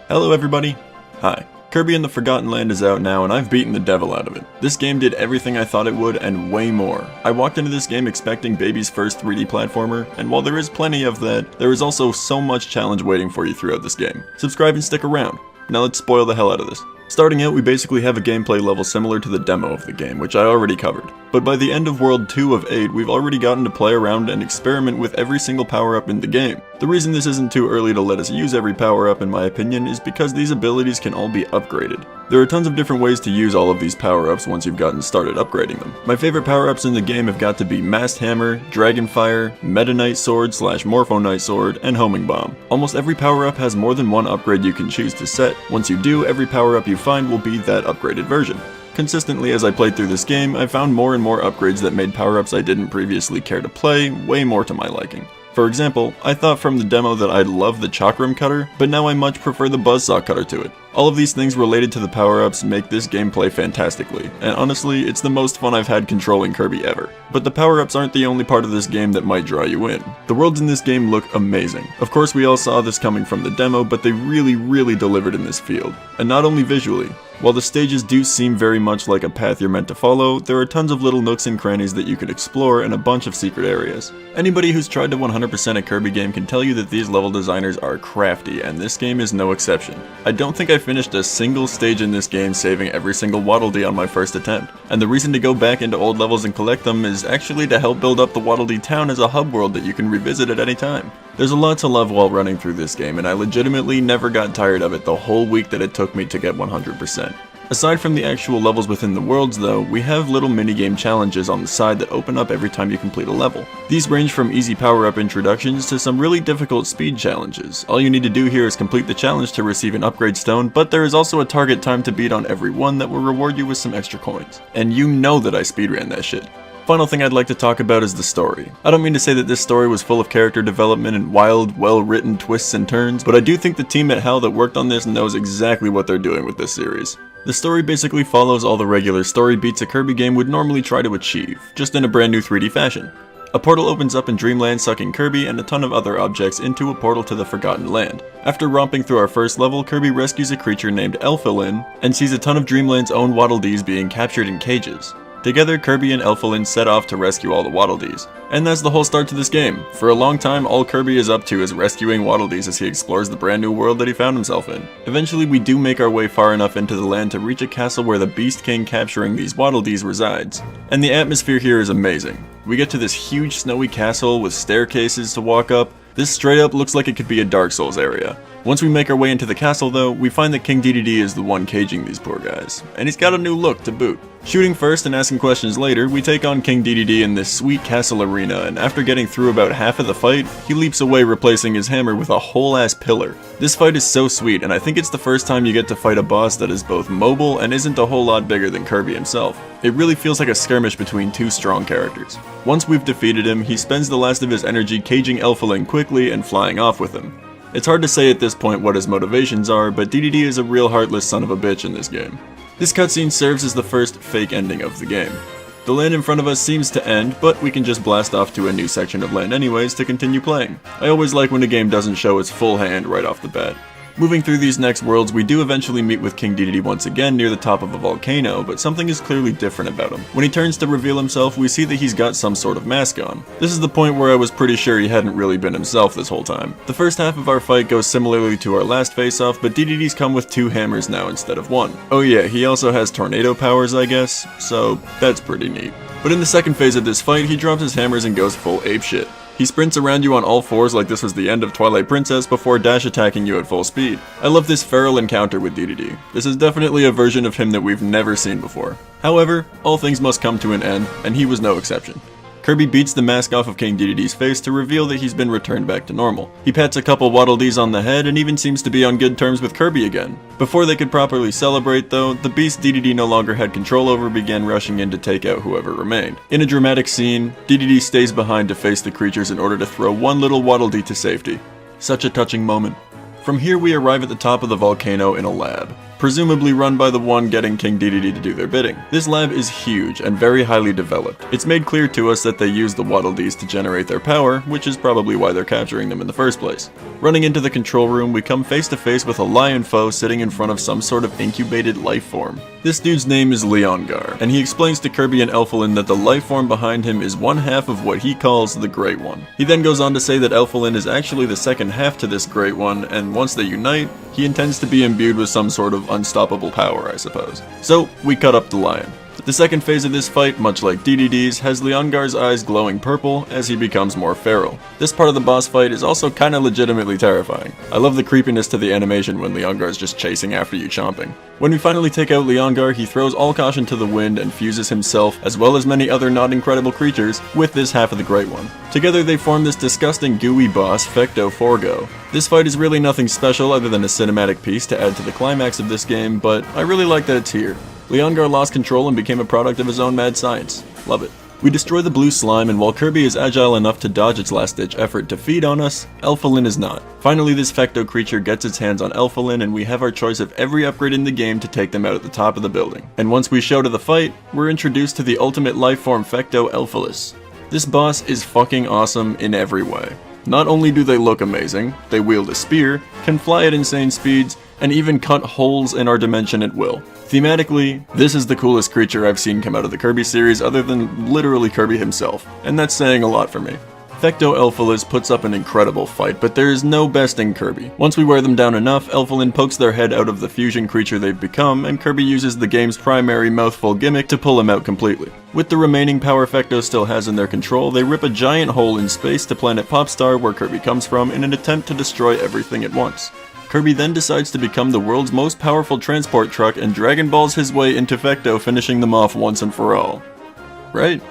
Hello everybody! Hi. Kirby and the Forgotten Land is out now and I've beaten the devil out of it. This game did everything I thought it would and way more. I walked into this game expecting baby's first 3D platformer, and while there is plenty of that, there is also so much challenge waiting for you throughout this game. Subscribe and stick around. Now let's spoil the hell out of this. Starting out, we basically have a gameplay level similar to the demo of the game, which I already covered. But by the end of World 2 of 8, we've already gotten to play around and experiment with every single power-up in the game. The reason this isn't too early to let us use every power-up, in my opinion, is because these abilities can all be upgraded. There are tons of different ways to use all of these power-ups once you've gotten started upgrading them. My favorite power-ups in the game have got to be Mast Hammer, Dragon Fire, Meta Knight Sword / Morpho Knight Sword, and Homing Bomb. Almost every power-up has more than one upgrade you can choose to set. Once you do, every power-up you find will be that upgraded version. Consistently as I played through this game, I found more and more upgrades that made power-ups I didn't previously care to play way more to my liking. For example, I thought from the demo that I'd love the Chakram Cutter, but now I much prefer the Buzzsaw Cutter to it. All of these things related to the power-ups make this game play fantastically, and honestly, it's the most fun I've had controlling Kirby ever. But the power-ups aren't the only part of this game that might draw you in. The worlds in this game look amazing. Of course, we all saw this coming from the demo, but they really delivered in this field. And not only visually. While the stages do seem very much like a path you're meant to follow, there are tons of little nooks and crannies that you can explore and a bunch of secret areas. Anybody who's tried to 100% a Kirby game can tell you that these level designers are crafty, and this game is no exception. I don't think I finished a single stage in this game saving every single Waddle Dee on my first attempt, and the reason to go back into old levels and collect them is actually to help build up the Waddle Dee town as a hub world that you can revisit at any time. There's a lot to love while running through this game, and I legitimately never got tired of it the whole week that it took me to get 100%. Aside from the actual levels within the worlds though, we have little minigame challenges on the side that open up every time you complete a level. These range from easy power-up introductions to some really difficult speed challenges. All you need to do here is complete the challenge to receive an upgrade stone, but there is also a target time to beat on every one that will reward you with some extra coins. And you know that I speedran that shit. Final thing I'd like to talk about is the story. I don't mean to say that this story was full of character development and wild, well-written twists and turns, but I do think the team at HAL that worked on this knows exactly what they're doing with this series. The story basically follows all the regular story beats a Kirby game would normally try to achieve, just in a brand new 3D fashion. A portal opens up in Dreamland, sucking Kirby and a ton of other objects into a portal to the Forgotten Land. After romping through our first level, Kirby rescues a creature named Elfilin and sees a ton of Dreamland's own Waddle Dees being captured in cages. Together, Kirby and Elfilin set off to rescue all the Waddle Dees. And that's the whole start to this game. For a long time, all Kirby is up to is rescuing Waddle Dees as he explores the brand new world that he found himself in. Eventually, we do make our way far enough into the land to reach a castle where the Beast King capturing these Waddle Dees resides. And the atmosphere here is amazing. We get to this huge snowy castle with staircases to walk up. This straight up looks like it could be a Dark Souls area. Once we make our way into the castle though, we find that King Dedede is the one caging these poor guys. And he's got a new look to boot. Shooting first and asking questions later, we take on King Dedede in this sweet castle arena, and after getting through about half of the fight, he leaps away replacing his hammer with a whole ass pillar. This fight is so sweet, and I think it's the first time you get to fight a boss that is both mobile and isn't a whole lot bigger than Kirby himself. It really feels like a skirmish between two strong characters. Once we've defeated him, he spends the last of his energy caging Elfilin quickly and flying off with him. It's hard to say at this point what his motivations are, but Dedede is a real heartless son of a bitch in this game. This cutscene serves as the first fake ending of the game. The land in front of us seems to end, but we can just blast off to a new section of land anyways to continue playing. I always like when a game doesn't show its full hand right off the bat. Moving through these next worlds, we do eventually meet with King Dedede once again near the top of a volcano, but something is clearly different about him. When he turns to reveal himself, we see that he's got some sort of mask on. This is the point where I was pretty sure he hadn't really been himself this whole time. The first half of our fight goes similarly to our last face-off, but Dedede's come with 2 hammers now instead of 1. Oh yeah, he also has tornado powers, I guess, so that's pretty neat. But in the second phase of this fight, he drops his hammers and goes full apeshit. He sprints around you on all fours like this was the end of Twilight Princess before dash attacking you at full speed. I love this feral encounter with Dedede. This is definitely a version of him that we've never seen before. However, all things must come to an end, and he was no exception. Kirby beats the mask off of King Dedede's face to reveal that he's been returned back to normal. He pats a couple Waddle Dees on the head and even seems to be on good terms with Kirby again. Before they could properly celebrate though, the beast Dedede no longer had control over began rushing in to take out whoever remained. In a dramatic scene, Dedede stays behind to face the creatures in order to throw one little Waddle Dee to safety. Such a touching moment. From here we arrive at the top of the volcano in a lab. presumably run by the one getting King Dedede to do their bidding. This lab is huge and very highly developed. It's made clear to us that they use the Waddle Dees to generate their power, which is probably why they're capturing them in the first place. Running into the control room, we come face to face with a lion foe sitting in front of some sort of incubated life form. This dude's name is Leongar, and he explains to Kirby and Elfilin that the life form behind him is one half of what he calls the Great One. He then goes on to say that Elfilin is actually the second half to this Great One, and once they unite, he intends to be imbued with some sort of unstoppable power, I suppose. So, we cut up the lion. The second phase of this fight, much like Dedede's, has Leongar's eyes glowing purple as he becomes more feral. This part of the boss fight is also kinda legitimately terrifying. I love the creepiness to the animation when Leongar's just chasing after you chomping. When we finally take out Leongar, he throws all caution to the wind and fuses himself, as well as many other not incredible creatures, with this half of the Great One. Together they form this disgusting gooey boss, Fecto Forgo. This fight is really nothing special other than a cinematic piece to add to the climax of this game, but I really like that it's here. Leongar lost control and became a product of his own mad science. Love it. We destroy the blue slime, and while Kirby is agile enough to dodge its last-ditch effort to feed on us, Elfilin is not. Finally, this Fecto creature gets its hands on Elfilin, and we have our choice of every upgrade in the game to take them out at the top of the building. And once we show to the fight, we're introduced to the ultimate life form Fecto Elfilis. This boss is fucking awesome in every way. Not only do they look amazing, they wield a spear, can fly at insane speeds, and even cut holes in our dimension at will. Thematically, this is the coolest creature I've seen come out of the Kirby series other than literally Kirby himself, and that's saying a lot for me. Fecto Elfilis puts up an incredible fight, but there is no besting Kirby. Once we wear them down enough, Elfilin pokes their head out of the fusion creature they've become, and Kirby uses the game's primary mouthful gimmick to pull him out completely. With the remaining power Fecto still has in their control, they rip a giant hole in space to planet Popstar, where Kirby comes from, in an attempt to destroy everything at once. Kirby then decides to become the world's most powerful transport truck and Dragon Balls his way into Fecto, finishing them off once and for all. Right?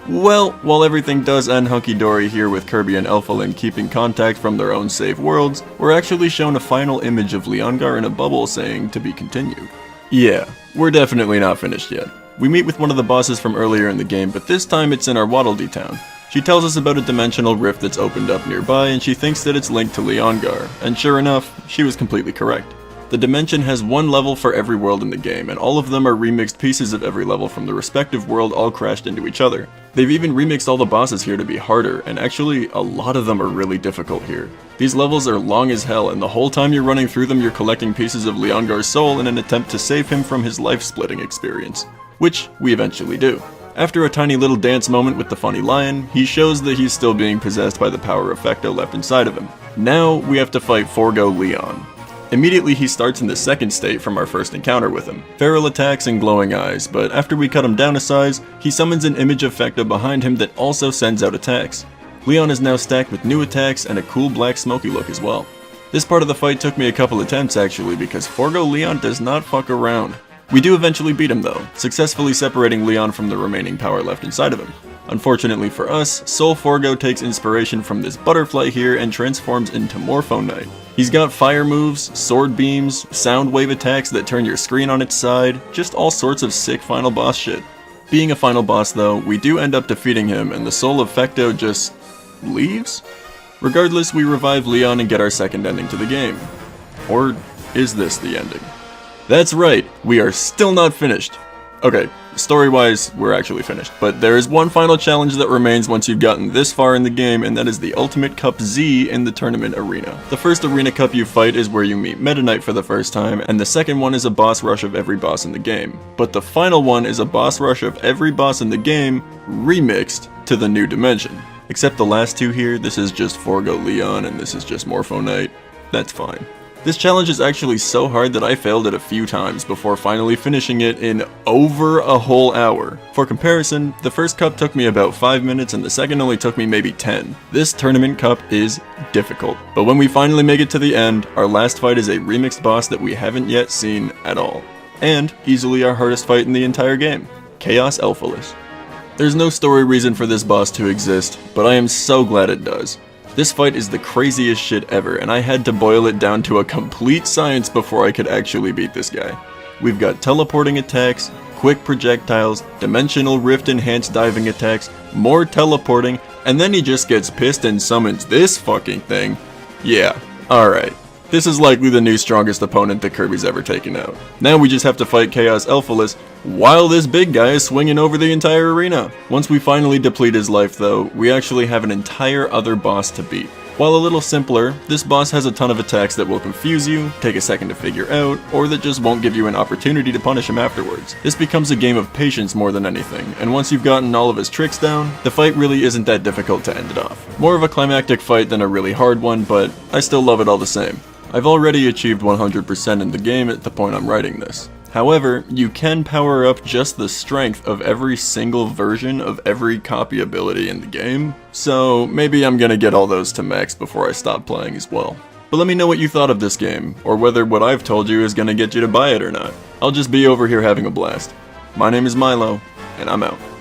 Well, while everything does end hunky-dory here with Kirby and Elfilin keeping contact from their own safe worlds, we're actually shown a final image of Leongar in a bubble saying to be continued. Yeah, we're definitely not finished yet. We meet with one of the bosses from earlier in the game, but this time it's in our Waddle Dee town. She tells us about a dimensional rift that's opened up nearby, and she thinks that it's linked to Leongar, and sure enough, she was completely correct. The dimension has one level for every world in the game, and all of them are remixed pieces of every level from the respective world all crashed into each other. They've even remixed all the bosses here to be harder, and actually, a lot of them are really difficult here. These levels are long as hell, and the whole time you're running through them you're collecting pieces of Leongar's soul in an attempt to save him from his life-splitting experience. Which we eventually do. After a tiny little dance moment with the funny lion, he shows that he's still being possessed by the power of Fecto left inside of him. Now, we have to fight Forgo Leon. Immediately he starts in the second state from our first encounter with him. Feral attacks and glowing eyes, but after we cut him down a size, he summons an image of Fecto behind him that also sends out attacks. Leon is now stacked with new attacks and a cool black smoky look as well. This part of the fight took me a couple attempts actually, because Forgo Leon does not fuck around. We do eventually beat him though, successfully separating Leon from the remaining power left inside of him. Unfortunately for us, Soul Forgo takes inspiration from this butterfly here and transforms into Morpho Knight. He's got fire moves, sword beams, sound wave attacks that turn your screen on its side, just all sorts of sick final boss shit. Being a final boss though, we do end up defeating him and the soul of Fecto just leaves? Regardless, we revive Leon and get our second ending to the game. Or is this the ending? That's right, we are still not finished. Okay, story-wise, we're actually finished, but there is one final challenge that remains once you've gotten this far in the game, and that is the Ultimate Cup Z in the tournament arena. The first arena cup you fight is where you meet Meta Knight for the first time, and the second one is a boss rush of every boss in the game. But the final one is a boss rush of every boss in the game, remixed to the new dimension. Except the last two here, this is just Forgo Leon, and this is just Morpho Knight. That's fine. This challenge is actually so hard that I failed it a few times before finally finishing it in over a whole hour. For comparison, the first cup took me about 5 minutes and the second only took me maybe 10. This tournament cup is difficult, but when we finally make it to the end, our last fight is a remixed boss that we haven't yet seen at all. And easily our hardest fight in the entire game, Chaos Elfilis. There's no story reason for this boss to exist, but I am so glad it does. This fight is the craziest shit ever, and I had to boil it down to a complete science before I could actually beat this guy. We've got teleporting attacks, quick projectiles, dimensional rift enhanced diving attacks, more teleporting, and then he just gets pissed and summons this fucking thing. Yeah, alright. This is likely the new strongest opponent that Kirby's ever taken out. Now we just have to fight Chaos Elphalus while this big guy is swinging over the entire arena. Once we finally deplete his life though, we actually have an entire other boss to beat. While a little simpler, this boss has a ton of attacks that will confuse you, take a second to figure out, or that just won't give you an opportunity to punish him afterwards. This becomes a game of patience more than anything, and once you've gotten all of his tricks down, the fight really isn't that difficult to end it off. More of a climactic fight than a really hard one, but I still love it all the same. I've already achieved 100% in the game at the point I'm writing this. However, you can power up just the strength of every single version of every copy ability in the game, so maybe I'm gonna get all those to max before I stop playing as well. But let me know what you thought of this game, or whether what I've told you is gonna get you to buy it or not. I'll just be over here having a blast. My name is Myloe, and I'm out.